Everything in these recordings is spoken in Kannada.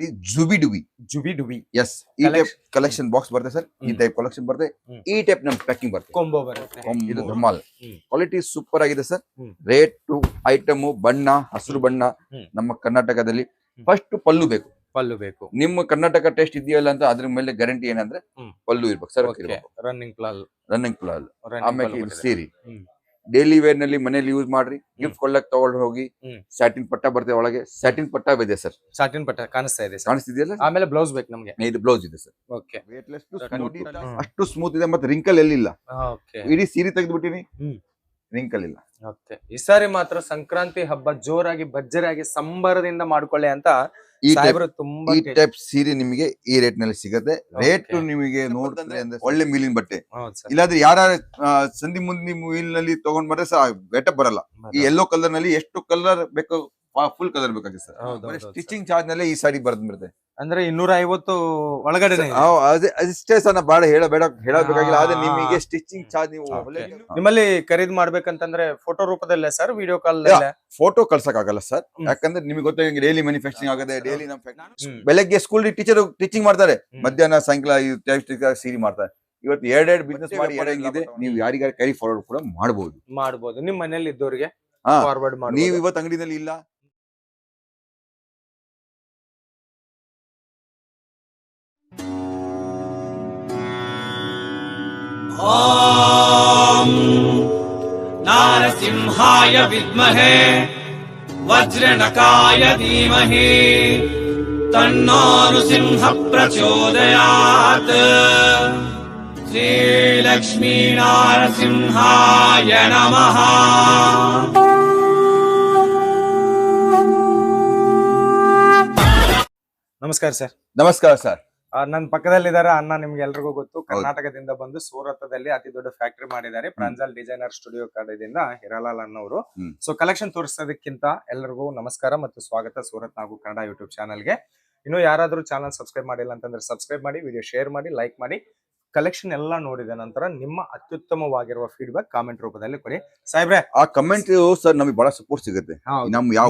ಕ್ವಾಲಿಟಿ ಜುಬಿ ಡುಬಿ ಜುಬಿ ಡುಬಿ ಎಸ್ ಈ ಟೈಪ್ ಕಲೆಕ್ಷನ್ ಬಾಕ್ಸ್ ಬರುತ್ತೆ ಸರ್. ಈ ಟೈಪ್ ಕಲೆಕ್ಷನ್ ಬರುತ್ತೆ. ಈ ಟೈಪ್ ನಮ್ ಪ್ಯಾಕಿಂಗ್ ಬರುತ್ತೆ. ಕೊಂಬೋ ಬರುತ್ತೆ. ಇದು ಧಮಾಲ್ ಕ್ವಾಲಿಟಿ ಸೂಪರ್ ಆಗಿದೆ ಸರ್. ರೇಟ್ ಐಟಮ್ ಬಣ್ಣ ಹಸಿರು ಬಣ್ಣ ನಮ್ಮ ಕರ್ನಾಟಕದಲ್ಲಿ ಫಸ್ಟ್ ಪಲ್ಲು ಬೇಕು. ಪಲ್ಲು ಬೇಕು. ನಿಮ್ಮ ಕರ್ನಾಟಕ ಟೇಸ್ಟ್ ಇದೆಯಲ್ಲ ಅಂತ ಅದ್ರ ಮೇಲೆ ಗ್ಯಾರಂಟಿ ಏನಂದ್ರೆ ಪಲ್ಲು ಇರ್ಬೇಕು ಸರ್. ರನ್ನಿಂಗ್ ಪ್ಲಾಲ್ ಆಮೇಲೆ ಇದು ಸೀರೆ ಡೈಲಿ ವೇರ್ ನಲ್ಲಿ ಮನೇಲಿ ಯೂಸ್ ಮಾಡ್ರಿ. ಗಿಫ್ಟ್ ಕೊಡ್ಲಕ್ ತಗೊಂಡು ಹೋಗಿ. ಸ್ಯಾಟಿನ್ ಪಟ್ಟ ಬರ್ತದೆ ಒಳಗೆ. ಸ್ಯಾಟಿನ್ ಪಟ್ಟ ಇದೆ ಸರ್. ಸಾಟಿನ್ ಪಟ್ಟ ಕಾಣಿಸ್ತಾ ಇದೆ ಕಾಣಿಸ್ತಿದೆಯಲ್ಲ. ಆಮೇಲೆ ಬ್ಲೌಸ್ ಬೇಕು ನಮ್ಗೆ. ಇದು ಬ್ಲೌಸ್ ಇದೆ ಸರ್. ಓಕೆ. ಅಷ್ಟು ಸ್ಮೂತ್ ಇದೆ ಮತ್ತೆ ರಿಂಕಲ್ ಎಲ್ಲಿಲ್ಲ. ಇಡೀ ಸೀರೆ ತೆಗೆದ್ಬಿಟ್ಟಿನಿ, ರಿಂಕಲ್ ಇಲ್ಲ. ಓಕೆ. ಈ ಸಾರಿ ಮಾತ್ರ ಸಂಕ್ರಾಂತಿ ಹಬ್ಬ ಜೋರಾಗಿ ಭರ್ಜರಿಯಾಗಿ ಸಂಬರದಿಂದ ಮಾಡ್ಕೊಳ್ಳಿ ಅಂತ ಈ ತುಂಬಾ ಟೈಪ್ ಸೀರೆ ನಿಮಗೆ ಈ ರೇಟ್ ನಲ್ಲಿ ಸಿಗುತ್ತೆ. ರೇಟ್ ನಿಮಗೆ ನೋಡಿದ್ರೆ ಅಂದ್ರೆ ಒಳ್ಳೆ ಮೀಲಿನ ಬಟ್ಟೆ. ಇಲ್ಲಾಂದ್ರೆ ಯಾರ ಸಂಧಿ ಮುಂದಿ ಮೀಲ್ ನಲ್ಲಿ ತಗೊಂಡ್ ಬಂದ್ರೆ ಗೆಟಪ್ ಬರಲ್ಲ. ಈ ಯೆಲ್ಲೋ ಕಲರ್ ನಲ್ಲಿ ಎಷ್ಟು ಕಲರ್ ಬೇಕು ಫುಲ್ ಕಲರ್ ಬೇಕಾಗಿದೆ ಸರ್. ಸ್ಟಿಚಿಂಗ್ ಚಾರ್ಜ್ ನಲ್ಲಿ ಈ ಸಾರಿ ಬರುತ್ತೆ. ಅಂದ್ರೆ 250 ಒಳಗಡೆ ಅಷ್ಟೇ ಸರ್. ನಾ ಬಾಳ ಹೇಳಬೇಕಾಗಿಲ್ಲ. ಆದ್ರೆ ನಿಮಗೆ ಸ್ಟಿಚಿಂಗ್ ಚಾರ್ಜ್ ನೀವು ನಿಮ್ಮಲ್ಲಿ ಖರೀದಿ ಮಾಡ್ಬೇಕಂತಂದ್ರೆ ಫೋಟೋ ರೂಪದಲ್ಲೇ ಸರ್, ವಿಡಿಯೋ ಕಾಲ್ ಫೋಟೋ ಕಳ್ಸಕ್ ಆಗಲ್ಲ ಸರ್. ಯಾಕಂದ್ರೆ ನಿಮಗೆ ಗೊತ್ತಾಗ ಡೈಲಿ ಮ್ಯಾನುಫ್ಯಾಕ್ಚರಿಂಗ್ ಆಗುತ್ತೆ. ಡೈಲಿ ಬೆಳಗ್ಗೆ ಸ್ಕೂಲ್ ಟೀಚರ್ ಟೀಚಿಂಗ್ ಮಾಡ್ತಾರೆ, ಮಧ್ಯಾಹ್ನ ಸಾಯಂಕಾಲ ಸೀರೆ ಮಾಡ್ತಾರೆ. ಇವತ್ತು ಎರಡೆರಡು ಬಿಸ್ನೆಸ್ ಮಾಡಿ ಹೆಂಗಿದೆ ನೀವು ಯಾರಿಗಾರ ಕ್ಯಾರಿ ಫಾರ್ವರ್ಡ್ ಕೂಡ ಮಾಡಬಹುದು. ನಿಮ್ ಮನೇಲಿ ಇದ್ದವ್ರಿಗೆ ಫಾರ್ವರ್ಡ್ ಮಾಡಿ. ನೀವು ಇವತ್ತು ಅಂಗಡಿನಲ್ಲಿ ಇಲ್ಲ नारसिंहाय विद्महे वज्रनकाय धीमहि तन्नो नृसिंह प्रचोदयात्। श्रीलक्ष्मी नारसिंहाय नमः। ನಮಸ್ಕಾರ ಸರ್. ನಮಸ್ಕಾರ ಸರ್. ನನ್ನ ಪಕ್ಕದಲ್ಲಿದ್ದಾರೆ ಅಣ್ಣ. ನಿಮ್ಗೆ ಎಲ್ರಿಗೂ ಗೊತ್ತು, ಕರ್ನಾಟಕದಿಂದ ಬಂದು ಸೂರತದಲ್ಲಿ ಅತಿ ದೊಡ್ಡ ಫ್ಯಾಕ್ಟರಿ ಮಾಡಿದ್ದಾರೆ. ಪ್ರಾಂಜಲ್ ಡಿಸೈನರ್ ಸ್ಟುಡಿಯೋ ಕಡೆಯಿಂದ ಹಿರಾಲಾಲ್ ಅನ್ನೋರು. ಸೊ ಕಲೆಕ್ಷನ್ ತೋರಿಸೋದಕ್ಕಿಂತ ಎಲ್ಲರಿಗೂ ನಮಸ್ಕಾರ ಮತ್ತು ಸ್ವಾಗತ ಸೂರತ್ ಹಾಗೂ ಕನ್ನಡ ಯೂಟ್ಯೂಬ್ ಚಾನಲ್ಗೆ. ಇನ್ನು ಯಾರಾದ್ರೂ ಚಾನಲ್ ಸಬ್ಸ್ಕ್ರೈಬ್ ಮಾಡಿಲ್ಲ ಅಂತಂದ್ರೆ ಸಬ್ಸ್ಕ್ರೈಬ್ ಮಾಡಿ, ವಿಡಿಯೋ ಶೇರ್ ಮಾಡಿ, ಲೈಕ್ ಮಾಡಿ. ಕಲೆಕ್ಷನ್ ಎಲ್ಲ ನೋಡಿದ ನಂತರ ನಿಮ್ಮ ಅತ್ಯುತ್ತಮವಾಗಿರುವ ಫೀಡ್ಬ್ಯಾಕ್ ಕಾಮೆಂಟ್ ರೂಪದಲ್ಲಿ ಕೊಡಿ ಸಾಹೇಬ್ರೆ. ಆ ಕಮೆಂಟ್ ಸರ್ ನಮಗೆ ಬಹಳ ಸಪೋರ್ಟ್ ಸಿಗುತ್ತೆ. ನಮ್ ಯಾವ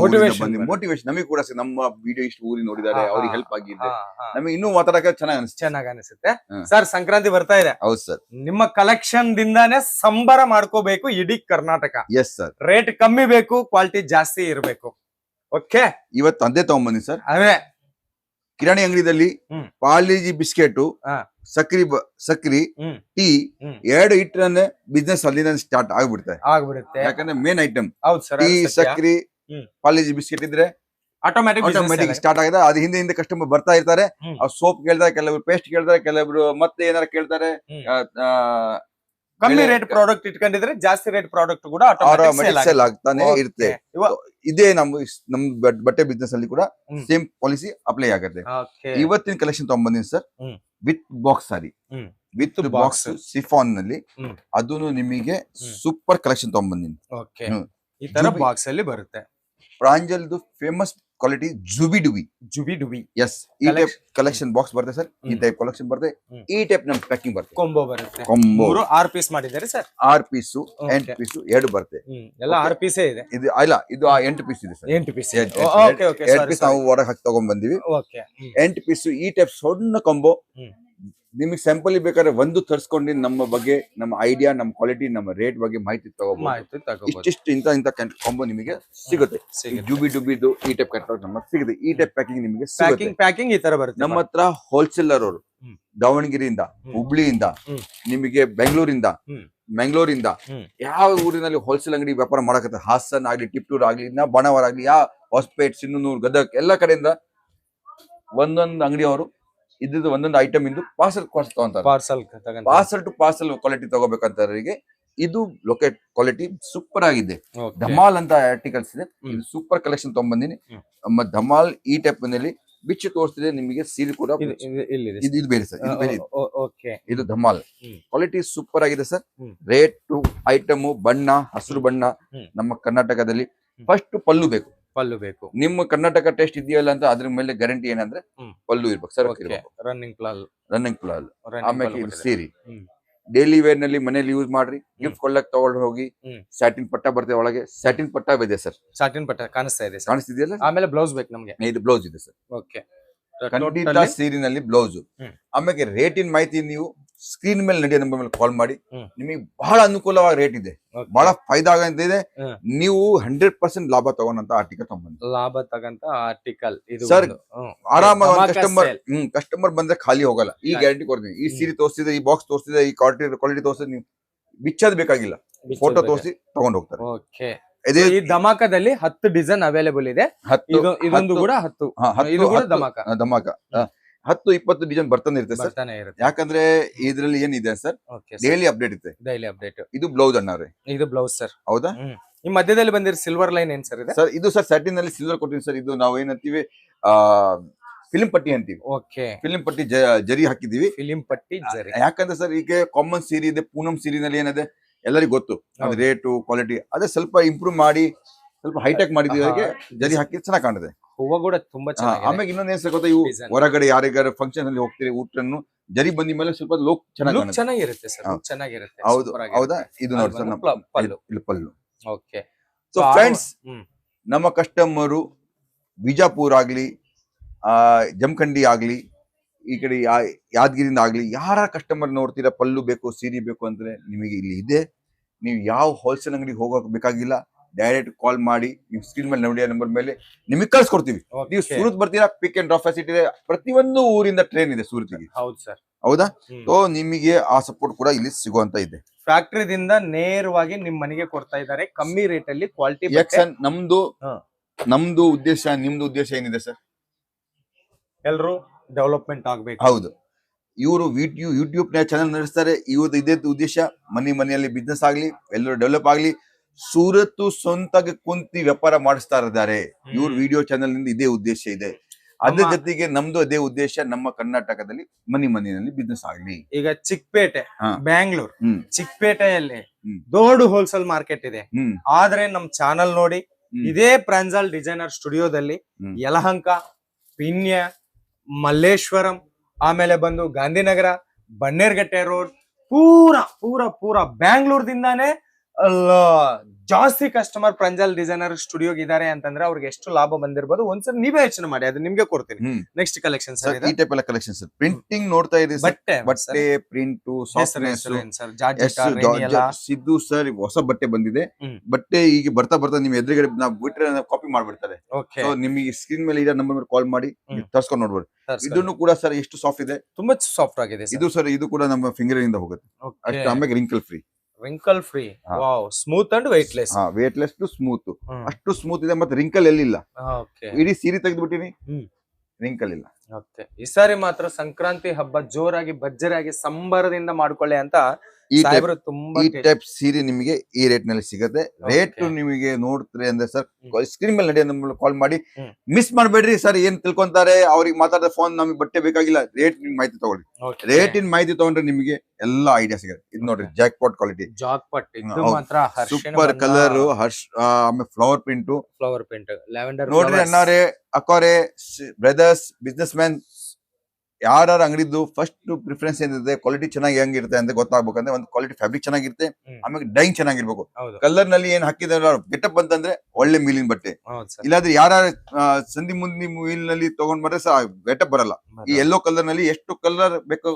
ಮೋಟಿವೇಶನ್ ನಮಗೆ ಕೂಡ ನಮ್ಮ ವಿಡಿಯೋ ಇಷ್ಟು ಊರಿ ನೋಡಿದ್ದಾರೆ, ಅವ್ರಿಗೆ ಹೆಲ್ಪ್ ಆಗಿದೆ, ನಮಗೆ ಇನ್ನೂ ಮಾತಾಡಕ್ಕೆ ಚೆನ್ನಾಗಿ ಅನಿಸುತ್ತೆ. ಸರ್ ಸಂಕ್ರಾಂತಿ ಬರ್ತಾ ಇದೆ. ಹೌದು ಸರ್. ನಿಮ್ಮ ಕಲೆಕ್ಷನ್ ದಿಂದಾನೇ ಸಂಬರ ಮಾಡ್ಕೋಬೇಕು ಇಡೀ ಕರ್ನಾಟಕ. Yes sir. ರೇಟ್ ಕಮ್ಮಿ ಬೇಕು, ಕ್ವಾಲಿಟಿ ಜಾಸ್ತಿ ಇರಬೇಕು. ಓಕೆ. ಇವತ್ತು ಅದೇ ತಗೊಂಡ್ಬನ್ನಿ ಸರ್. ಅವೇ ಕಿರಾಣಿ ಅಂಗಡಿದಲ್ಲಿ ಪಾರ್ಲೇಜಿ ಬಿಸ್ಕೆಟ್, ಸಕ್ರಿ ಟೀ ಎರಡು ಇಟ್ಟರೆ ಬಿಸ್ನೆಸ್ ಅಲ್ಲಿಂದ ಸ್ಟಾರ್ಟ್ ಆಗ್ಬಿಡುತ್ತೆ. ಯಾಕಂದ್ರೆ ಮೇನ್ ಐಟಮ್ ಟೀ, ಸಕ್ರಿ, ಪಾರ್ಲೇಜಿ ಬಿಸ್ಕೆಟ್ ಇದ್ರೆ ಆಟೋಮ್ಯಾಟಿಕ್ ಸ್ಟಾರ್ಟ್ ಆಗಿದೆ. ಅದು ಹಿಂದೆ ಕಸ್ಟಮರ್ ಬರ್ತಾ ಇರ್ತಾರೆ. ಅವ್ರು ಸೋಪ್ ಕೇಳ್ತಾರೆ, ಕೆಲವರು ಪೇಸ್ಟ್ ಕೇಳ್ತಾರೆ, ಕೆಲವರು ಮತ್ತೆ ಏನಾರ ಕೇಳ್ತಾರೆ. ಕಮ್ಮಿ ರೇಟ್ ಪ್ರಾಡಕ್ಟ್ ಇಟ್ಕೊಂಡಿದ್ರೆ ಜಾಸ್ತಿ ರೇಟ್ ಪ್ರಾಡಕ್ಟ್ ಕೂಡ ಸೇಲ್ ಆಗ್ತಾನೆ ಇರುತ್ತೆ. ಇದೇ ನಮ್ ಬಟ್ಟೆ ಬಿಸ್ನೆಸ್ ಅಲ್ಲಿ ಕೂಡ ಸೇಮ್ ಪಾಲಿಸಿ ಅಪ್ಲೈ ಆಗುತ್ತೆ. ಇವತ್ತಿನ ಕಲೆಕ್ಷನ್ ತಗೊಂಡ್ಬಂದಿನಿ sir. With box sorry, with box chiffon ನಲ್ಲಿ. ಅದನ್ನು ನಿಮಗೆ ಸೂಪರ್ ಕಲೆಕ್ಷನ್ ತಗೊಂಡ್ಬಂದಿನಿ. ಈ ತರ ಬಾಕ್ಸ್ ಅಲ್ಲಿ ಬರುತ್ತೆ. ಪ್ರಾಂಜಲ್ದು ಫೇಮಸ್ ಕ್ವಾಲಿಟಿ ಜುಬಿ ಡುಬಿ. ಎಸ್ ಈ ಟೈಪ್ ಕಲೆಕ್ಷನ್ ಬಾಕ್ಸ್ ಬರುತ್ತೆ ಸರ್. ಈ ಟೈಪ್ ಕಲೆಕ್ಷನ್ ಬರುತ್ತೆ. ಈ ಟೈಪ್ ನಮ್ ಪ್ಯಾಕಿಂಗ್ ಬರುತ್ತೆ. ಕೊಂಬೋ ಬರುತ್ತೆ. 6 ಪೀಸ್ ಮಾಡಿದ್ದಾರೆ ಸರ್. 6 ಪೀಸ್ 8 ಪೀಸ್ 2 ಬರುತ್ತೆ. ಎಲ್ಲ 6 ಪೀಸ್ ಇದೆ. ಇದು ಇಲ್ಲ, ಇದು 8 ಪೀಸ್ ಇದೆ ಸರ್. 8 ಪೀಸ್ 8 ಪೀಸ್ ನಾವು ಹೊರಗೆ ಹಾಕಿ ತಗೊಂಡ್ ಬಂದಿವಿ. 8 ಪೀಸ್ ಈ ಟೈಪ್ ಸಣ್ಣ ಕೊಂಬೋ. ನಿಮಗೆ ಸ್ಯಾಂಪಲ್ ಬೇಕಾದ್ರೆ ಒಂದು ತರಿಸ್ಕೊಂಡು ನಮ್ಮ ಬಗ್ಗೆ, ನಮ್ಮ ಐಡಿಯಾ, ನಮ್ಮ ಕ್ವಾಲಿಟಿ, ನಮ್ಮ ರೇಟ್ ಬಗ್ಗೆ ಮಾಹಿತಿ ತಗೋಬಹುದು. ಇಷ್ಟಿಷ್ಟು ಇಂತ ಕಾಂಬೋ ನಿಮಗೆ ಸಿಗುತ್ತೆ. ಜುಬಿ ಡುಬಿದು ಈ ಟೈಪ್ ಕ್ಯಾಟಲಾಗ್ ನಮಗೆ ಸಿಗುತ್ತೆ. ಈ ಟೈಪ್ ಪ್ಯಾಕಿಂಗ್ ನಿಮಗೆ ಪ್ಯಾಕಿಂಗ್ ಈ ತರ ಬರುತ್ತೆ. ನಮ್ಮ ಹತ್ರ ಹೋಲ್ಸೇಲರ್ ಅವರು ದಾವಣಗೆರೆಯಿಂದ, ಹುಬ್ಳಿಯಿಂದ, ನಿಮಗೆ ಬೆಂಗಳೂರಿಂದ ಯಾವ ಊರಿನಲ್ಲಿ ಹೋಲ್ಸೇಲ್ ಅಂಗಡಿ ವ್ಯಾಪಾರ ಮಾಡಕತ್ತೆ, ಹಾಸನ್ ಆಗ್ಲಿ, ಟಿಪ್ಟೂರ್ ಆಗ್ಲಿ, ಬಾಣಾವರ ಆಗ್ಲಿ, ಯಾವ ಹೊಸಪೇಟ್, ಸಿನ್ನೂರು, ಗದಗ್ ಎಲ್ಲ ಕಡೆಯಿಂದ ಒಂದೊಂದು ಅಂಗಡಿ ಅವರು ಇದ್ದು ಒಂದೊಂದು ಐಟಮ್ ಇಂದು ಪಾರ್ಸಲ್ ತಗೊಂತಾರೆ. ಪಾರ್ಸಲ್ ಟು ಪಾರ್ಸಲ್ ಕ್ವಾಲಿಟಿ ತಗೋಬೇಕಂತವರಿಗೆ ಇದು ಲೊಕೇಟ್ ಕ್ವಾಲಿಟಿ ಸೂಪರ್ ಆಗಿದೆ. ಧಮಾಲ್ ಅಂತ ಆರ್ಟಿಕಲ್ಸ್ ಇದೆ. ಇದು ಸೂಪರ್ ಕಲೆಕ್ಷನ್ ತಗೊಂಡ್ಬಂದಿನಿ. ನಮ್ಮ ಧಮಾಲ್ ಈ ಟೈಪ್ ನಲ್ಲಿ ಬಿಚ್ಚಿ ತೋರಿಸ್ತಿದೆ ನಿಮಗೆ. ಸೀರೆ ಕೂಡ ಇದು ಬೇರೆ ಸರ್. ಇದು ಧಮಾಲ್ ಕ್ವಾಲಿಟಿ ಸೂಪರ್ ಆಗಿದೆ ಸರ್. ರೇಟ್ ಐಟಮ್ ಬಣ್ಣ ಹಸಿರು ಬಣ್ಣ ನಮ್ಮ ಕರ್ನಾಟಕದಲ್ಲಿ ಫಸ್ಟ್ ಪಲ್ಲು ಬೇಕು. ನಿಮ್ಮ ಕರ್ನಾಟಕ ಟೇಸ್ಟ್ ಇದೆಯಲ್ಲ ಅಂತ ಅದ್ರ ಮೇಲೆ ಗ್ಯಾರಂಟಿ ಏನಂದ್ರೆ ಪಲ್ಲು ಇರ್ಬೇಕು ಸರ್. ರನ್ನಿಂಗ್ ಪ್ಲಾಲ್ ಆಮೇಲೆ ಇದು ಸೀರೆ ಡೈಲಿ ವೇರ್ ನಲ್ಲಿ ಮನೇಲಿ ಯೂಸ್ ಮಾಡ್ರಿ. ಗಿಫ್ಟ್ ಕೊಡ್ಲಕ್ ತಗೊಂಡು ಹೋಗಿ. ಸ್ಯಾಟಿನ್ ಪಟ್ಟ ಬರ್ತದೆ ಒಳಗೆ. ಸ್ಯಾಟಿನ್ ಪಟ್ಟ ಇದೆ ಸರ್. ಸಾಟಿನ್ ಪಟ್ಟ ಕಾಣಿಸ್ತಿದೆಯಲ್ಲ. ಕಾಣಿಸ್ತಿದೆಯಲ್ಲ. ಆಮೇಲೆ ಬ್ಲೌಸ್ ಬೇಕು ನಮ್ಗೆ. ಇದು ಬ್ಲೌಸ್ ಇದೆ ಸರ್. ಓಕೆ. ಖಂಡಿತ ಸೀರಿನಲ್ಲಿ ಬ್ಲೌಸ್. ಹ್ಮ್. ಆಮೇಲೆ ರೇಟಿನ ಮಾಹಿತಿ ನೀವು ಸ್ಕ್ರೀನ್ ಮೇಲೆ ನಡೆಯೋ ನಂಬರ್ ಮೇಲೆ ಕಾಲ್ ಮಾಡಿ. ಹ್ಮ್. ನಿಮಗೆ ಬಹಳ ಅನುಕೂಲವಾಗಿ ರೇಟ್ ಇದೆ, Okay. ಬಹಳ ಫೈದಾ ಆಗಂತ ಇದೆ. ಹ್ಮ್. ನೀವು 100% ಲಾಭ ತಗೊಂಡಂತ ಆರ್ಟಿಕಲ್ ತಗೊಂಡ್ಬಂದು ಲಾಭ ತಗಂತ ಆರ್ಟಿಕಲ್ ಇದು Sir, ಒಂದು. ಆರಾಮಾಗಿ ಧಮಾಕ ಕಸ್ಟಮರ್ sale. ಕಸ್ಟಮರ್ ಬಂದ್ರೆ ಖಾಲಿ ಹೋಗಲ್ಲ. ಈ Right. ಗ್ಯಾರಂಟಿ ಕೊಡ್ತೀನಿ. ಈ ಸೀರೆ ತೋರಿಸಿದೆ, ಈ ಬಾಕ್ಸ್ ತೋರಿಸಿದೆ, ಈ ಕ್ವಾಲಿಟಿ ತೋರಿಸಿದೆ, ನೀವು ಬಿಚ್ಚೋದ್ ಬೇಕಾಗಿಲ್ಲ, ಫೋಟೋ ತೋರಿಸಿ ತಗೊಂಡ್ ಹೋಗ್ತಾರೆ. ಓಕೆ. ಇದೇ ಈ ಧಮಾಕದಲ್ಲಿ 10 ಡಿಸೈನ್ ಅವೈಲೇಬಲ್ ಇದೆ. 10 ಇದೊಂದು ಕೂಡ 10. ಇದು ಕೂಡ ಧಮಾಕ. ಧಮಾಕ 10-20 ಡಿಸೈನ್ ಬರ್ತಾನೆ ಇರುತ್ತೆ ಸರ್. ಬರ್ತಾನೆ ಇರುತ್ತೆ. ಯಾಕಂದ್ರೆ ಇದ್ರಲ್ಲಿ ಏನಿದೆ ಸರ್, ಓಕೆ. ಡೈಲಿ ಅಪ್ಡೇಟ್ ಇರುತ್ತೆ. Daily update. ಇದು ಬ್ಲೌಸ್ ಅಣ್ಣವ್ರೆ, ಇದು ಬ್ಲೌಸ್ ಸರ್. ಹೌದಾ? ಈ ಮಧ್ಯದಲ್ಲಿ ಬಂದಿರೋ ಸಿಲ್ವರ್ ಲೈನ್ ಏನ್ ಸರ್ ಇದೆ? ಸರ್ ಇದು ಸರ್ ಸ್ಯಾಟಿನ್ ನಲ್ಲಿ ಸಿಲ್ವರ್ ಕೊಟ್ಟಿವಿ ಸರ್. ಇದು ನಾವು ಏನಂತೀವಿ, ಫಿಲ್ಮ್ ಪಟ್ಟಿ ಅಂತೀವಿ. ಓಕೆ. ಫಿಲ್ಮ್ ಪಟ್ಟಿ ಜರಿ ಹಾಕಿದೀವಿ. ಫಿಲಿಂ ಪಟ್ಟಿ ಜರಿ. ಯಾಕಂದ್ರೆ ಸರ್ ಈಗ ಕಾಮನ್ ಸೀರೆ ಇದೆ, ಪೂನಂ ಸೀರಿನಲ್ಲಿ ಏನಿದೆ ಎಲ್ಲರಿಗೂ ಗೊತ್ತು, ಅದು ರೇಟು ಕ್ವಾಲಿಟಿ ಅದೇ ಸ್ವಲ್ಪ ಇಂಪ್ರೂವ್ ಮಾಡಿ ಸ್ವಲ್ಪ ಹೈಟೆಕ್ ಮಾಡಿದೀವಿ. ಅದಕ್ಕೆ ಜರಿ ಹಾಕಿ ಚೆನ್ನಾಗಿ ಕಾಣಿದೆ. ಹೂವ ಕೂಡ ತುಂಬಾ ಚೆನ್ನಾಗಿದೆ. ಆಮೇಲೆ ಇನ್ನೊಂದ್ ಏನ್ ಸರ್ ಗೊತ್ತಾ, ಇವು Design. ಹೊರಗಡೆ ಯಾರಿಗಾರ ಫಂಕ್ಷನ್ ಅಲ್ಲಿ ಹೋಗ್ತೀರಿ, ಊಟನ್ನು ಜರಿ ಬಂದಿ ಮೇಲೆ ಸ್ವಲ್ಪ ಲುಕ್ ಚೆನ್ನಾಗಿ ಲುಕ್ ಕಾಣುತ್ತೆ. ಚೆನ್ನಾಗಿರುತ್ತೆ ಸರ್. ಹೌದು. ಚೆನ್ನಾಗಿರುತ್ತೆ. ಹೌದು, Super ಆಗಿರುತ್ತೆ. ಹೌದಾ? ಇದು ನೋಡಿ ಸರ್ ನಮ್ಮ ಪಲ್ಲು. ಇಲ್ಲಿ ಪಲ್ಲು. ಓಕೆ. ಸೊ ಫ್ರೆಂಡ್ಸ್, ನಮ್ಮ ಕಸ್ಟಮರು ಬಿಜಾಪುರ ಆಗ್ಲಿ, ಜಮಖಂಡಿ ಆಗ್ಲಿ, ಈ ಕಡೆ ಯಾದಗಿರಿಯಿಂದ ಆಗ್ಲಿ, ಯಾರ ಕಸ್ಟಮರ್ ನೋಡ್ತೀರಾ ಪಲ್ಲು ಬೇಕು, ಸೀರೆ ಬೇಕು ಅಂದ್ರೆ ನಿಮಗೆ ಇಲ್ಲಿ ಇದೆ. ನೀವು ಯಾವ ಹೋಲ್ಸೇಲ್ ಅಂಗಡಿಗೆ ಹೋಗೋಕ್ ಬೇಕಾಗಿಲ್ಲ, ಡೈರೆಕ್ಟ್ ಕಾಲ್ ಮಾಡಿ, ನೀವು ಸ್ಕ್ರೀನ್ ಮೇಲೆ ನೋಡಿಯೋ ನಂಬರ್ ಮೇಲೆ ನಿಮಗೆ ಕಳ್ಸಿಕೊಡ್ತೀವಿ. ನೀವು ಸೂರತ್ ಬರ್ತೀರಾ, ಪಿಕ್ ಅಂಡ್ ಡ್ರಾಪ್ ಫೆಸಿಲಿಟಿ ಇದೆ. ಪ್ರತಿಯೊಂದು ಊರಿಂದ ಟ್ರೈನ್ ಇದೆ ಸೂರತ್ಗೆ. ಹೌದು ಸರ್. ಹೌದಾ? ಸೊ ನಿಮಗೆ ಆ ಸಪೋರ್ಟ್ ಕೂಡ ಇಲ್ಲಿ ಸಿಗುವಂತ ಇದೆ. ಫ್ಯಾಕ್ಟರಿದಿಂದ ನೇರವಾಗಿ ನಿಮ್ ಮನೆಗೆ ಕೊಡ್ತಾ ಇದ್ದಾರೆ ಕಮ್ಮಿ ರೇಟ್ ಅಲ್ಲಿ ಕ್ವಾಲಿಟಿ. ನಮ್ದು ಉದ್ದೇಶ, ನಿಮ್ದು ಉದ್ದೇಶ ಏನಿದೆ ಸರ್? ಎಲ್ರು ಡೆವಲಪ್ಮೆಂಟ್ ಆಗ್ಬೇಕು. ಹೌದು. ಇವರು ಯೂಟ್ಯೂಬ್ ಚಾನಲ್ ನಡೆಸ್ತಾರೆ. ಇವ್ರದ್ದು ಇದೇ ಉದ್ದೇಶ, ಮನೆಯಲ್ಲಿ ಬಿಸ್ನೆಸ್ ಆಗ್ಲಿ, ಎಲ್ಲರೂ ಡೆವಲಪ್ ಆಗ್ಲಿ. ಸೂರತ್ ಸ್ವಂತಾಗಿ ಕುಂತಿ ವ್ಯಾಪಾರ ಮಾಡಿಸ್ತಾ ಇದ್ದಾರೆ. ಇವ್ರ ವಿಡಿಯೋ ಚಾನಲ್ ನಿಂದ ಇದೇ ಉದ್ದೇಶ ಇದೆ. ಅದ್ರ ಜೊತೆಗೆ ನಮ್ದು ಅದೇ ಉದ್ದೇಶ, ನಮ್ಮ ಕರ್ನಾಟಕದಲ್ಲಿ ಮನೆಯಲ್ಲಿ ಬಿಸ್ನೆಸ್ ಆಗ್ಲಿ. ಈಗ ಚಿಕ್ಕಪೇಟೆ, ಬ್ಯಾಂಗ್ಳೂರ್, ಚಿಕ್ಕಪೇಟೆಯಲ್ಲಿ ಹ್ಮ್. ದೊಡ್ಡ ಹೋಲ್ಸೇಲ್ ಮಾರ್ಕೆಟ್ ಇದೆ. ಹ್ಮ್ ಆದ್ರೆ ನಮ್ ಚಾನಲ್ ನೋಡಿ, ಇದೇ ಪ್ರಾಂಜಲ್ ಡಿಸೈನರ್ ಸ್ಟುಡಿಯೋದಲ್ಲಿ ಯಲಹಂಕ, ಪಿನ್ಯ, ಮಲ್ಲೇಶ್ವರಂ, ಆಮೇಲೆ ಬಂದು ಗಾಂಧಿನಗರ, ಬನ್ನೇರ್ಘಟ್ಟೆ ರೋಡ್, ಪೂರ ಬ್ಯಾಂಗ್ಳೂರ್ದಿಂದಾನೇ ಜಾಸ್ತಿ ಕಸ್ಟಮರ್ ಪ್ರಾಂಜಲ್ ಡಿಸೈನರ್ ಸ್ಟುಡಿಯೋಗೆ ಇದಾರೆ ಅಂತಂದ್ರೆ ಅವ್ರಿಗೆ ಎಷ್ಟು ಲಾಭ ಬಂದಿರಬಹುದು ಒಂದ್ಸರಿ ನೀವೇ ಯೋಚನೆ ಮಾಡಿ. ಅದು ನಿಮ್ಗೆ ಕೊಡ್ತೀನಿ. ನೆಕ್ಸ್ಟ್ ಕಲೆಕ್ಷನ್ ಸರ್, ಈ ಟೈಪ್ ಎಲ್ಲ ಕಲೆಕ್ಷನ್ ಸರ್. ಪ್ರಿಂಟಿಂಗ್ ನೋಡ್ತಾ ಇರಿ ಸರ್. ಬಟ್ಟೆ ಪ್ರಿಂಟ್, ಸಾಫ್ಟ್ನೆಸ್, ಸಿದ್ದು ಸರ್ ಹೊಸ ಬಟ್ಟೆ ಬಂದಿದೆ. ಬಟ್ಟೆ ಈಗ ಬರ್ತಾ ನಿಮ್ ಎದುರುಗಡೆ ನಾವು ಬಿಟ್ರೆ ಕಾಪಿ ಮಾಡ್ಬಿಡ್ತಾರೆ. ನಿಮಗೆ ಸ್ಕ್ರೀನ್ ಮೇಲೆ ಇರೋ ನಂಬರ್ ಮೇಲೆ ಕಾಲ್ ಮಾಡಿ ತರ್ಸ್ಕೊಂಡು ನೋಡ್ಬೋದು. ಇದನ್ನು ಕೂಡ ಸರ್ ಎಷ್ಟು ಸಾಫ್ಟ್ ಇದೆ, ತುಂಬಾ ಸಾಫ್ಟ್ ಆಗಿದೆ ಇದು ಸರ್. ಇದು ಕೂಡ ನಮ್ಮ ಫಿಂಗರ್ ಇಂದ ಹೋಗುತ್ತೆ ಅಷ್ಟು. ಆಮೇಲೆ wrinkle free, wow, smooth and weightless. Weightless to smooth, ಅಷ್ಟು ಸ್ಮೂತ್ ಇದೆ. ಮತ್ತೆ ರಿಂಕಲ್ ಎಲ್ಲಿಲ್ಲ. ಇಡೀ ಸೀರೆ ತೆಗೆದ್ಬಿಟ್ಟಿನಿ, ರಿಂಕಲ್ ಇಲ್ಲ. ಈ ಸಾರಿ ಮಾತ್ರ ಸಂಕ್ರಾಂತಿ ಹಬ್ಬ ಜೋರಾಗಿ ಭರ್ಜರಿಯಾಗಿ ಸಂಬರದಿಂದ ಮಾಡ್ಕೊಳ್ಳಿ ಅಂತ ಈ ಟೈಪ್ ಸೀರೆ ನಿಮಗೆ ಈ ರೇಟ್ ನಲ್ಲಿ ಸಿಗುತ್ತೆ. ರೇಟ್ ನಿಮಗೆ ನೋಡ್ತಾರೆ ಅಂದ್ರೆ ಸರ್, ಸ್ಕ್ರೀನ್ ಮೇಲೆ ನಡೆಯೋ ಕಾಲ್ ಮಾಡಿ. ಮಿಸ್ ಮಾಡ್ಬೇಡ್ರಿ ಸರ್. ಏನ್ ತಿಳ್ಕೊಂತಾರೆ ಅವ್ರಿಗೆ ಮಾತಾಡಿದ ಫೋನ್, ನಮಗೆ ಬಟ್ಟೆ ಬೇಕಾಗಿಲ್ಲ, ರೇಟ್ ಮಾಹಿತಿ ತಗೊಳ್ಳಿ. ರೇಟಿನ ಮಾಹಿತಿ ತಗೊಂಡ್ರೆ ನಿಮಗೆ ಎಲ್ಲಾ ಐಡಿಯಾ ಸಿಗುತ್ತೆ. ಇದು ನೋಡ್ರಿ, Jack pot quality, super colour, ಆಮೇಲೆ ಫ್ಲವರ್ ಪ್ರಿಂಟ್ ನೋಡ್ರಿ. ಅಣ್ಣಾರೆ, ಅಕ್ಕೋರೆ, ಬ್ರದರ್ಸ್, ಬಿಸ್ನೆಸ್ ಮ್ಯಾನ್, ಯಾರ ಅಂಗಡಿದ್ದು ಫಸ್ಟ್ ಪ್ರಿಫರೆನ್ಸ್ ಏನಿದೆ, ಕ್ವಾಲಿಟಿ ಚೆನ್ನಾಗಿ ಹೆಂಗಿರುತ್ತೆ ಅಂತ ಗೊತ್ತಾಗ್ಬೇಕಂದ್ರೆ ಒಂದು ಕ್ವಾಲಿಟಿ ಫ್ಯಾಬ್ರಿಕ್ ಚೆನ್ನಾಗಿರುತ್ತೆ, ಆಮೇಲೆ ಡೈಯಿಂಗ್ ಚೆನ್ನಾಗಿರ್ಬೇಕು. ಕಲರ್ ನಲ್ಲಿ ಏನ್ ಹಾಕಿದ್ರೆ ಗೆಟಪ್ ಅಂತಂದ್ರೆ ಒಳ್ಳೆ ಮೀಲಿನ ಬಟ್ಟೆ. ಇಲ್ಲಾಂದ್ರೆ ಯಾರ ಸಂಧಿ ಮುಂದಿ ಮೀಲ್ ನಲ್ಲಿ ತಗೊಂಡ್ ಬಂದ್ರೆ ಸರ್ ಗೆಟಪ್ ಬರಲ್ಲ. ಈ ಯೆಲ್ಲೋ ಕಲರ್ ನಲ್ಲಿ ಎಷ್ಟು ಕಲರ್ ಬೇಕು,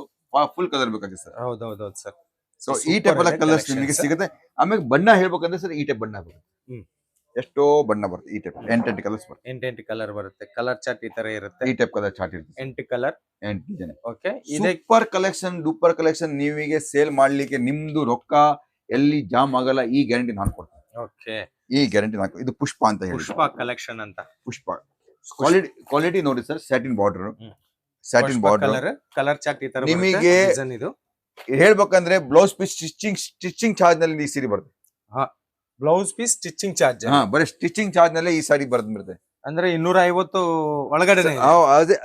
ಫುಲ್ ಕಲರ್ ಬೇಕಾಗಿದೆ ಸರ್. ಹೌದೌದು ಸರ್. ಸೊ ಈ ಟೈಪ್ ಎಲ್ಲ ಕಲರ್ಸ್ ನಿಮಗೆ ಸಿಗುತ್ತೆ. ಆಮೇಲೆ ಬಣ್ಣ ಹೇಳ್ಬೇಕಂದ್ರೆ ಸರ್, ಈ ಟೈಪ್ ಬಣ್ಣ ಬರುತ್ತೆ. ಎಷ್ಟೋ ಬಣ್ಣ ಬರುತ್ತೆ. ಈ ಟೈಪ್ 8 ಕಲರ್ಸ್ ಬರುತ್ತೆ. 8 ಕಲರ್ ಬರುತ್ತೆ. ಕಲರ್ ಚಾರ್ಟ್ ಈ ತರ ಇರುತ್ತೆ. ಈ ಟೈಪ್ ಕಲರ್ ಚಾರ್ಟ್ ಇರುತ್ತೆ. 8 colour, 8 design. Okay. Super collection, duper collection. ನೀವಿಗೆ ಸೇಲ್ ಮಾಡ್ಲಿಕ್ಕೆ ನಿಮ್ದು ರೊಕ್ಕ ಎಲ್ಲಿ ಜಾಮ್ ಆಗಲ್ಲ, ಈ ಗ್ಯಾರಂಟಿ ನಾನು ಕೊಡ್ತೀನಿ. ಓಕೆ, ಈ ಗ್ಯಾರಂಟಿ ನಾನು. ಇದು ಪುಷ್ಪ ಅಂತ ಹೇಳಿ, ಪುಷ್ಪ ಕಲೆಕ್ಷನ್ ಅಂತ. ಪುಷ್ಪ ಕ್ವಾಲಿಟಿ ನೋಡಿ sir. Satin border, colour chart ಈ ತರ ನಿಮಗೆ ಇದು ಹೇಳ್ಬೇಕಂದ್ರೆ ಬ್ಲೌಸ್ ಪೀಸ್ ಸ್ಟಿಚಿಂಗ್ ಚಾರ್ಜ್ ನಲ್ಲಿ ಈ ಸೀರೆ ಬರುತ್ತೆ. ಬ್ಲೌಸ್ ಪೀಸ್ ಸ್ಟಿಚಿಂಗ್ ಚಾರ್ಜ್, ಬರೀ ಸ್ಟಿಚಿಂಗ್ ಚಾರ್ಜ್ ನಲ್ಲಿ ಈ ಸಾರಿ ಬರುತ್ತೆ. ಅಂದ್ರೆ 250 ಒಳಗಡೆ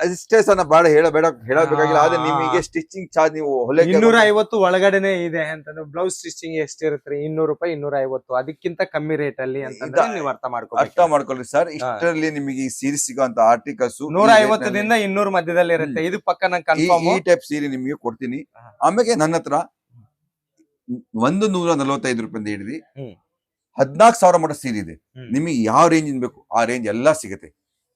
ಅಷ್ಟೇ ಸರ್. ನಾ ಹೇಳಬೇಕಾಗಿಲ್ಲ. ಆದ್ರೆ ನಿಮಗೆ ಸ್ಟಿಚಿಂಗ್ ಚಾರ್ಜ್ ನೀವು 250 ಒಳಗಡೆನೆ ಇದೆ ಅಂತಂದ್ರೆ ಬ್ಲೌಸ್ ಸ್ಟಿಚಿಂಗ್ ಎಷ್ಟಿರುತ್ತೆ? 200 ರೂಪಾಯಿ, 250, ಅದಕ್ಕಿಂತ ಕಮ್ಮಿ ರೇಟ್ ಅಲ್ಲಿ ಅಂತಂದ್ರೆ ನೀವು ಅರ್ಥ ಮಾಡ್ಕೊಳ್ಳಿ ಸರ್. ಇಷ್ಟರಲ್ಲಿ ನಿಮಗೆ ಈ ಸೀರೆ ಸಿಗುವಂತ ಆರ್ಟಿಕಲ್ಸ್ 150 ದಿಂದ 200 ಮಧ್ಯದಲ್ಲಿ ಇರುತ್ತೆ. ಇದು ಪಕ್ಕ ನಾನು ಕನ್ಫರ್ಮ್ ಈ ಟೈಪ್ ಸೀರೆ ನಿಮಗೆ ಕೊಡ್ತೀನಿ. ಆಮೇಲೆ ನನ್ನ ಹತ್ರ 145 ರೂಪಾಯಿ ಹಿಡಿದು 14,000 ಮಟ್ಟ ಸೀರೆ ಇದೆ. ನಿಮಗೆ ಯಾವ ರೇಂಜ್ ಬೇಕು ಆ ರೇಂಜ್ ಎಲ್ಲಾ ಸಿಗುತ್ತೆ.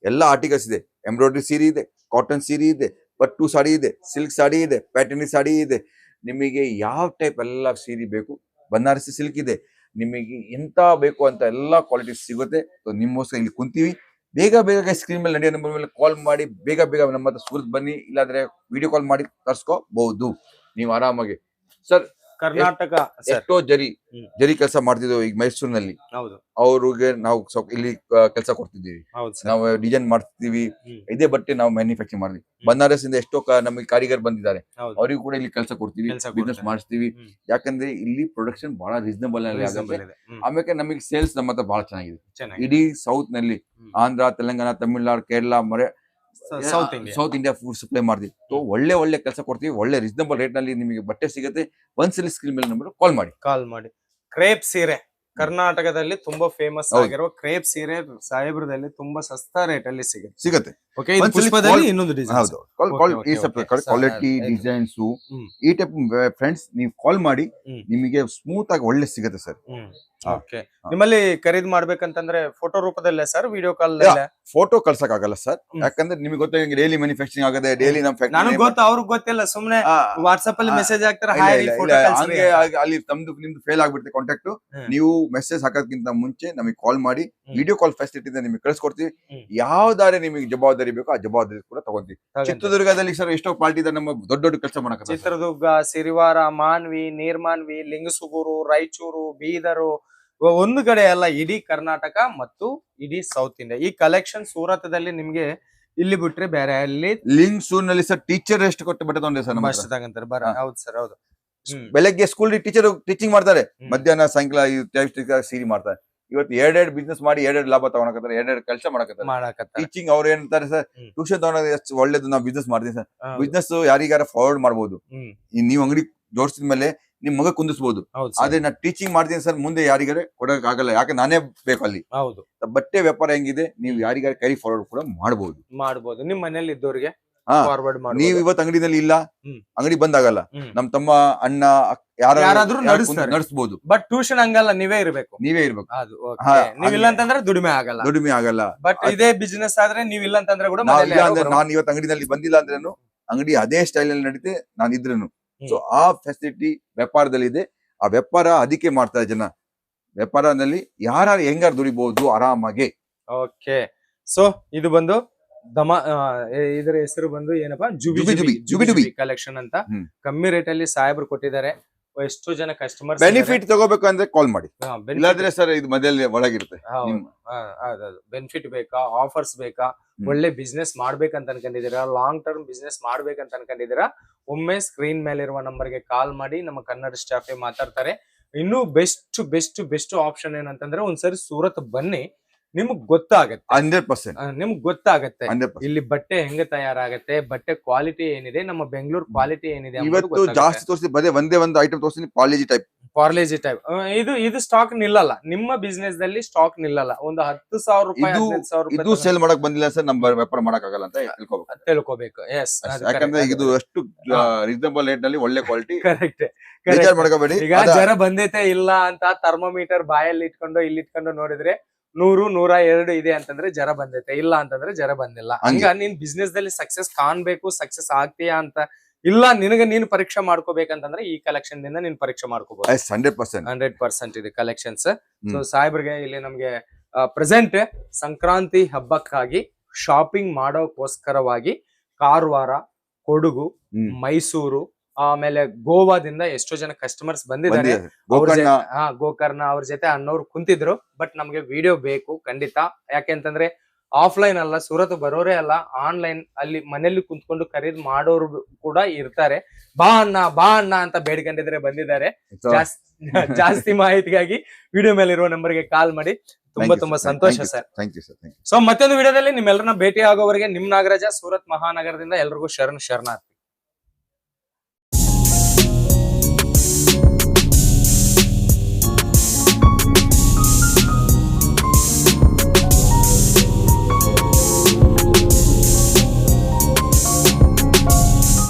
ಎಲ್ಲಾ ಆರ್ಟಿಕಲ್ಸ್ ಇದೆ. ಎಂಬ್ರಾಯ್ಡ್ರಿ ಸೀರೆ ಇದೆ, ಕಾಟನ್ ಸೀರೆ ಇದೆ, ಪಟ್ಟು ಸಾಡಿ ಇದೆ, ಸಿಲ್ಕ್ ಸಾಡಿ ಇದೆ, ಪ್ಯಾಟರ್ನಿ ಸಾಡಿ ಇದೆ. ನಿಮಗೆ ಯಾವ ಟೈಪ್ ಎಲ್ಲ ಸೀರೆ ಬೇಕು, ಬನಾರಸಿ ಸಿಲ್ಕ್ ಇದೆ, ನಿಮಗೆ ಎಂತ ಬೇಕು ಅಂತ ಎಲ್ಲಾ ಕ್ವಾಲಿಟಿ ಸಿಗುತ್ತೆ. ನಿಮ್ಮೋಸ್ಕರ ಇಲ್ಲಿ ಕುಂತೀವಿ. ಬೇಗ ಬೇಗ ಸ್ಕ್ರೀನ್ ಮೇಲೆ ನಡೆಯೋ ನಂಬರ್ ಮೇಲೆ ಕಾಲ್ ಮಾಡಿ ಬೇಗ ಬೇಗ ನಮ್ಮ ಹತ್ರ ಸೂರತ್ ಬನ್ನಿ, ಇಲ್ಲಾಂದ್ರೆ ವಿಡಿಯೋ ಕಾಲ್ ಮಾಡಿ ತರ್ಸ್ಕೋಬಹುದು ನೀವು ಆರಾಮಾಗಿ. ಸರ್ ಕರ್ನಾಟಕ ಎಷ್ಟೋ ಜರಿ ಕೆಲಸ ಮಾಡ್ತಿದ್ದೇವೆ ಈಗ ಮೈಸೂರಿನಲ್ಲಿ. ಹೌದು, ಅವ್ರಿಗೆ ನಾವು ಇಲ್ಲಿ ಕೆಲಸ ಕೊಡ್ತಿದ್ದೀವಿ. ನಾವು ಡಿಸೈನ್ ಮಾಡ್ತಿದೀವಿ. ಇದೇ ಬಟ್ಟೆ ನಾವು ಮ್ಯಾನುಫ್ಯಾಕ್ಚರ್ ಮಾಡ್ತೀವಿ. ಬನಾರಸ್ ಇಂದ ಎಷ್ಟೋ ನಮಗೆ ಕಾರಿಗರ್ ಬಂದಿದ್ದಾರೆ, ಅವರಿಗೂ ಕೂಡ ಇಲ್ಲಿ ಕೆಲಸ ಕೊಡ್ತೀವಿ, ಬಿಸ್ನೆಸ್ ಮಾಡಿಸ್ತೀವಿ. ಯಾಕಂದ್ರೆ ಇಲ್ಲಿ ಪ್ರೊಡಕ್ಷನ್ ಬಹಳ ರೀಸನಬಲ್ ನಲ್ಲಿ ಆಗುತ್ತೆ. ಆಮೇಲೆ ನಮಗೆ ಸೇಲ್ಸ್ ನಮ್ಮ ಹತ್ರ ಬಹಳ ಚೆನ್ನಾಗಿದೆ. ಇಡೀ ಸೌತ್ ನಲ್ಲಿ Andhra, Telangana, Tamil Nadu, Kerala, south India food supply ಮಾಡ್ತೀವಿ. ಒಳ್ಳೆ ಕೆಲಸ ಕೊಡ್ತೀವಿ. ಒಳ್ಳೆ ರೀಸನಬಲ್ ರೇಟ್ ನಲ್ಲಿ ನಿಮಗೆ ಬಟ್ಟೆ ಸಿಗುತ್ತೆ. ಒಂದ್ಸಲಿ ಸ್ಕ್ರೀನ್ ಮೇಲೆ ನಂಬರ್ ಕಾಲ್ ಮಾಡಿ. ಕ್ರೇಪ್ ಸೀರೆ ಕರ್ನಾಟಕದಲ್ಲಿ ತುಂಬಾ ಫೇಮಸ್ ಆಗಿರೋ ಕ್ರೇಪ್ ಸೀರೆ ಸಾಹೇಬ್ರದಲ್ಲಿ ತುಂಬಾ ಸಸ್ತಾ ರೇಟ್ ಅಲ್ಲಿ ಸಿಗುತ್ತೆ. ಇನ್ನೊಂದು ಕ್ವಾಲಿಟಿ ಡಿಸೈನ್ಸ್ ಈ ಟೈಪ್ ಫ್ರೆಂಡ್ಸ್ ನೀವು ಕಾಲ್ ಮಾಡಿ, ನಿಮಗೆ ಸ್ಮೂತ್ ಆಗಿ ಒಳ್ಳೆ ಸಿಗುತ್ತೆ ಸರ್. ನಿಮ್ಮಲ್ಲಿ ಖರೀದಿ ಮಾಡ್ಬೇಕಂತಂದ್ರೆ ಫೋಟೋ ರೂಪದಲ್ಲೇ ಸರ್, ವಿಡಿಯೋ ಕಾಲ್ ಫೋಟೋ ಕಳ್ಸಕ್ ಆಗಲ್ಲ ಸರ್, ಯಾಕಂದ್ರೆ ನಿಮಗೆ ಗೊತ್ತಾಗ ಡೈಲಿ ಮ್ಯಾನುಫ್ಯಾಕ್ಚರಿಂಗ್ ಆಗದೆ, ಡೈಲಿ ನಮ್ ನನಗೆ ಗೊತ್ತು, ಅವ್ರಿಗೆ ಗೊತ್ತಿಲ್ಲ, ಸುಮ್ನೆ ವಾಟ್ಸ್ಆಪ್ ಅಲ್ಲಿ ಮೆಸೇಜ್ ಹಾಕ್ತಾರೆ. ಅಲ್ಲಿ ನಿಮ್ದು ಫೇಲ್ ಆಗ್ಬಿಡುತ್ತೆ ಕಾಂಟ್ಯಾಕ್ಟ್. ನೀವು ಮೆಸೇಜ್ ಹಾಕೋದಕ್ಕಿಂತ ಮುಂಚೆ ನಮಗೆ ಕಾಲ್ ಮಾಡಿ, ವಿಡಿಯೋ ಕಾಲ್ ಫೆಸಿಲಿಟಿ ನಿಮಗೆ ಕಳ್ಸಿಕೊಡ್ತೀವಿ. ಯಾವ್ದಾರೆ ನಿಮಗೆ ಜವಾಬ್ದಾರಿ ಬೇಕೋ ಆ ಜವಾಬ್ದಾರಿ ಕೂಡ ತಗೊಂತೀವಿ. ಚಿತ್ರದುರ್ಗದಲ್ಲಿ ಸರ್ ಎಷ್ಟೋ ಪಾರ್ಟಿ ಇದೆ, ನಮ್ಮ ದೊಡ್ಡ ಕೆಲಸ ಮಾಡಕ. ಚಿತ್ರದುರ್ಗ, ಸಿರಿವಾರ, ಮಾನ್ವಿ, ನೀರ್ಮಾನ್ವಿ, ಲಿಂಗಸುಗೂರು, ರಾಯಚೂರು, ಬೀದರು, ಒಂದು ಕಡೆ ಅಲ್ಲ, ಇಡೀ ಕರ್ನಾಟಕ ಮತ್ತು ಇಡೀ ಸೌತ್ ಇಂಡಿಯಾ ಈ ಕಲೆಕ್ಷನ್ ಸೂರತ್ದಲ್ಲಿ ನಿಮ್ಗೆ ಇಲ್ಲಿ ಬಿಟ್ರೆ ಬೇರೆ ಅಲ್ಲಿ ಲಿಂಗ್ಸೂರ್ ನಲ್ಲಿ ಸರ್ ಟೀಚರ್ ಎಷ್ಟು ಕೊಟ್ಟು ಬಟ್ಟೆ ತಗೊಂಡೆ ಸರ್. ಹೌದು ಸರ್, ಹೌದು. ಬೆಳಗ್ಗೆ ಸ್ಕೂಲ್ ಟೀಚರ್ ಟೀಚಿಂಗ್ ಮಾಡ್ತಾರೆ, ಮಧ್ಯಾಹ್ನ ಸಾಯಂಕಾಲ ಸೀರಿ ಮಾಡ್ತಾರೆ. ಇವತ್ತು ಎರಡೆರಡು ಬಿಸ್ನೆಸ್ ಮಾಡಿ ಎರಡೆರಡು ಲಾಭ ತಗೊಳಕತ್ತಾರೆ, ಎರಡೆರಡು ಕೆಲಸ ಮಾಡಕತ್ತಾರೆ. ಟೀಚಿಂಗ್ ಅವ್ರು ಏನಂತಾರೆ ಸರ್, ಟ್ಯೂಷನ್ ತಗೊಳೋದು ಎಷ್ಟು ಒಳ್ಳೇದು, ನಾವು ಬಿಸ್ನೆಸ್ ಮಾಡ್ತೀವಿ ಸರ್. ಬಿಸ್ನೆಸ್ ಯಾರಿಗಾರ ಫಾರ್ವರ್ಡ್ ಮಾಡ್ಬೋದು. ನೀವು ಅಂಗಡಿ ಜೋಡಿಸಿದ ಮೇಲೆ ನಿಮ್ ಮಗ ಕುಂದಿಸ್ಬೋದು. ಆದ್ರೆ ನಾ ಟೀಚಿಂಗ್ ಮಾಡ್ತೀನಿ ಸರ್, ಮುಂದೆ ಯಾರಿಗಾರೆ ಕೊಡಕ್ ಆಗಲ್ಲ, ಯಾಕೆ ನಾನೇ ಬೇಕು ಅಲ್ಲಿ. ಬಟ್ಟೆ ವ್ಯಾಪಾರ ಹೆಂಗಿದೆ, ನೀವು ಯಾರಿಗಾರ ಕೈ ಫಾರ್ವರ್ಡ್ ಕೂಡ ಮಾಡ್ಬೋದು. ನಿಮ್ ಮನೇಲಿ ಇದ್ದವ್ರಿಗೆ ನೀವ್ ಇವತ್ತು ಅಂಗಡಿನಲ್ಲಿ ಇಲ್ಲ, ಅಂಗಡಿ ಬಂದಾಗಲ್ಲ, ನಮ್ ತಮ್ಮ, ಅಣ್ಣ, ಯಾರಾದ್ರೂ ನಡೆಸಬಹುದು. ಬಟ್ ಟ್ಯೂಷನ್ ಹಂಗಲ್ಲ, ನೀವೇ ಇರ್ಬೇಕು. ನೀವಿಲ್ಲ ಅಂತಂದ್ರೆ ದುಡಿಮೆ ಆಗಲ್ಲ. ಬಟ್ ಇದೇ ಬಿಸ್ನೆಸ್ ಆದ್ರೆ ನೀವಿಲ್ಲ ಅಂತಂದ್ರೆ ಕೂಡ ನಾನು ಇವತ್ತು ಅಂಗಡಿನಲ್ಲಿ ಬಂದಿಲ್ಲ ಅಂದ್ರೇನು, ಅಂಗಡಿ ಅದೇ ಸ್ಟೈಲ್ ಅಲ್ಲಿ ನಡೀತೆ ನಾನು ಇದ್ರೇನು. ಸೊ ಆ ಫೆಸಿಲಿಟಿ ವ್ಯಾಪಾರದಲ್ಲಿ ಇದೆ. ಆ ವ್ಯಾಪಾರ ಅದಕ್ಕೆ ಮಾಡ್ತಾರೆ ಜನ. ವ್ಯಾಪಾರದಲ್ಲಿ ಯಾರು ಹೆಂಗಾರ ದುಡಿಬಹುದು ಆರಾಮಾಗಿ. ಓಕೆ, ಸೊ ಇದು ಬಂದು ಇದರ ಹೆಸರು ಬಂದು ಏನಪ್ಪಾ, ಜುಬಿ ಕಲೆಕ್ಷನ್ ಅಂತ. ಕಮ್ಮಿ ರೇಟ್ ಅಲ್ಲಿ ಸಾಹೇಬ್ರು ಕೊಟ್ಟಿದ್ದಾರೆ. ಎಷ್ಟೋ ಜನ ಕಸ್ಟಮರ್ ಬೆನಿಫಿಟ್ ತಗೋಬೇಕು ಅಂದ್ರೆ ಕಾಲ್ ಮಾಡಿ, ಇಲ್ಲಾಂದ್ರೆ ಸರ್ ಇದು ಮೊದಲೇ ಒಳಗಿರುತ್ತೆ. ಬೆನಿಫಿಟ್ ಬೇಕಾ, ಆಫರ್ಸ್ ಬೇಕಾ, ಒಳ್ಳೆ ಬಿಸ್ನೆಸ್ ಮಾಡ್ಬೇಕಂತ ಅನ್ಕೊಂಡಿದೀರಾ, ಲಾಂಗ್ ಟರ್ಮ್ ಬಿಸ್ನೆಸ್ ಮಾಡ್ಬೇಕಂತ ಅನ್ಕೊಂಡಿದೀರಾ, ಒಮ್ಮೆ ಸ್ಕ್ರೀನ್ ಮೇಲೆ ಇರುವ ನಂಬರ್ಗೆ ಕಾಲ್ ಮಾಡಿ, ನಮ್ಮ ಕನ್ನಡ ಸ್ಟಾಫ್ ಮಾತಾಡ್ತಾರೆ. ಇನ್ನು ಬೆಸ್ಟ್ ಆಪ್ಷನ್ ಏನಂತಂದ್ರೆ ಒಂದ್ಸರಿ ಸೂರತ್ ಬನ್ನಿ, ನಿಮ್ಗ್ ಗೊತ್ತಾಗತ್ತೆ. 100% ನಿಮ್ಗ್ ಗೊತ್ತಾಗತ್ತೆ ಇಲ್ಲಿ ಬಟ್ಟೆ ಹೆಂಗ ತಯಾರಾಗತ್ತೆ, ಬಟ್ಟೆ ಕ್ವಾಲಿಟಿ ಏನಿದೆ, ನಮ್ಮ ಬೆಂಗಳೂರು ಕ್ವಾಲಿಟಿ ಏನಿದೆ. ಇವತ್ತು ಜಾಸ್ತಿ ತೋರಿಸಿ ಒಂದೇ ಒಂದು ಐಟಮ್ ತೋರಿಸಿ, ಪಾರ್ಲೇಜಿ ಟೈಪ್. ಇದು ಸ್ಟಾಕ್ ನಿಲ್ಲಲ್ಲ, ನಿಮ್ಮ ಬಿಸ್ನೆಸ್ ದಲ್ಲಿ ಸ್ಟಾಕ್ ನಿಲ್ಲಲ್ಲ. ಒಂದು 10,000 ರೂಪಾಯಿ ಇದು ಸೇಲ್ ಮಾಡಕ್ ಬಂದಿಲ್ಲ ಸರ್, ನಮ್ಮ ವ್ಯಾಪಾರ ಮಾಡಕ್ ಆಗಲ್ಲ ಅಂತ ತಿಳ್ಕೋಬೇಕು. ಎಸ್, ಯಾಕಂದ್ರೆ ಇದು ಅಷ್ಟು ರೀಸನಬಲ್ ರೇಟ್ ನಲ್ಲಿ ಒಳ್ಳೆ ಕ್ವಾಲಿಟಿ. ಕರೆಕ್ಟ್. ಈಗ ಜ್ವರ ಬಂದೈತೆ ಇಲ್ಲ ಅಂತ ಥರ್ಮೋಮೀಟರ್ ಬಾಯಲ್ಲಿ ಇಟ್ಕೊಂಡು ಇಲ್ಲಿ ಇಟ್ಕೊಂಡು ನೋಡಿದ್ರೆ 100, 102 ಇದೆ ಅಂತಂದ್ರೆ ಜ್ವರ ಬಂದೈತೆ, ಇಲ್ಲ ಅಂತಂದ್ರೆ ಜ್ವರ ಬಂದಿಲ್ಲ. ಹಂಗ ನೀನ್ ಬಿಸ್ನೆಸ್ ದಲ್ಲಿ ಸಕ್ಸಸ್ ಕಾಣ್ಬೇಕು, ಸಕ್ಸಸ್ ಆಗ್ತೀಯಾ ಅಂತ ಇಲ್ಲ, ನಿನಗೆ ನೀನು ಪರೀಕ್ಷೆ ಮಾಡ್ಕೋಬೇಕಂತಂದ್ರೆ ಈ ಕಲೆಕ್ಷನ್ ದಿಂದ ನೀನ್ ಪರೀಕ್ಷೆ ಮಾಡ್ಕೋಬಹುದು. 100% ಇದೆ ಕಲೆಕ್ಷನ್ಸ್. ಸೊ ಸಾಹೇಬ್ರಿಗೆ ಇಲ್ಲಿ ನಮ್ಗೆ ಪ್ರೆಸೆಂಟ್ ಸಂಕ್ರಾಂತಿ ಹಬ್ಬಕ್ಕಾಗಿ ಶಾಪಿಂಗ್ ಮಾಡೋಕೋಸ್ಕರವಾಗಿ ಕಾರವಾರ, ಕೊಡಗು, ಮೈಸೂರು, ಆಮೇಲೆ ಗೋವಾದಿಂದ ಎಷ್ಟೋ ಜನ ಕಸ್ಟಮರ್ಸ್ ಬಂದಿದ್ದಾರೆ. ಗೋಕರ್ಣ ಅವ್ರ ಜೊತೆ ಅಣ್ಣವ್ರು ಕುಂತಿದ್ರು. ಬಟ್ ನಮ್ಗೆ ವಿಡಿಯೋ ಬೇಕು ಖಂಡಿತ, ಯಾಕೆಂತಂದ್ರೆ ಆಫ್ಲೈನ್ ಅಲ್ಲ, ಸೂರತ್ ಬರೋರೇ ಅಲ್ಲ, ಆನ್ಲೈನ್ ಅಲ್ಲಿ ಮನೇಲಿ ಕುಂತ್ಕೊಂಡು ಖರೀದಿ ಮಾಡೋರು ಕೂಡ ಇರ್ತಾರೆ. ಬಾ ಅಣ್ಣ ಅಂತ ಬೇಡ್ಕೊಂಡಿದ್ರೆ ಬಂದಿದ್ದಾರೆ. ಜಾಸ್ತಿ ಮಾಹಿತಿಗಾಗಿ ವಿಡಿಯೋ ಮೇಲೆ ಇರುವ ನಂಬರ್ಗೆ ಕಾಲ್ ಮಾಡಿ. ತುಂಬಾ ಸಂತೋಷ ಸರ್. ಸೊ ಮತ್ತೊಂದು ವಿಡಿಯೋದಲ್ಲಿ ನಿಮ್ಮೆಲ್ಲರನ್ನ ಭೇಟಿ ಆಗೋವರೆಗೆ ನಿಮ್ ನಾಗರಾಜ, ಸೂರತ್ ಮಹಾನಗರದಿಂದ ಎಲ್ರಿಗೂ ಶರಣಾರ್ಥಿ.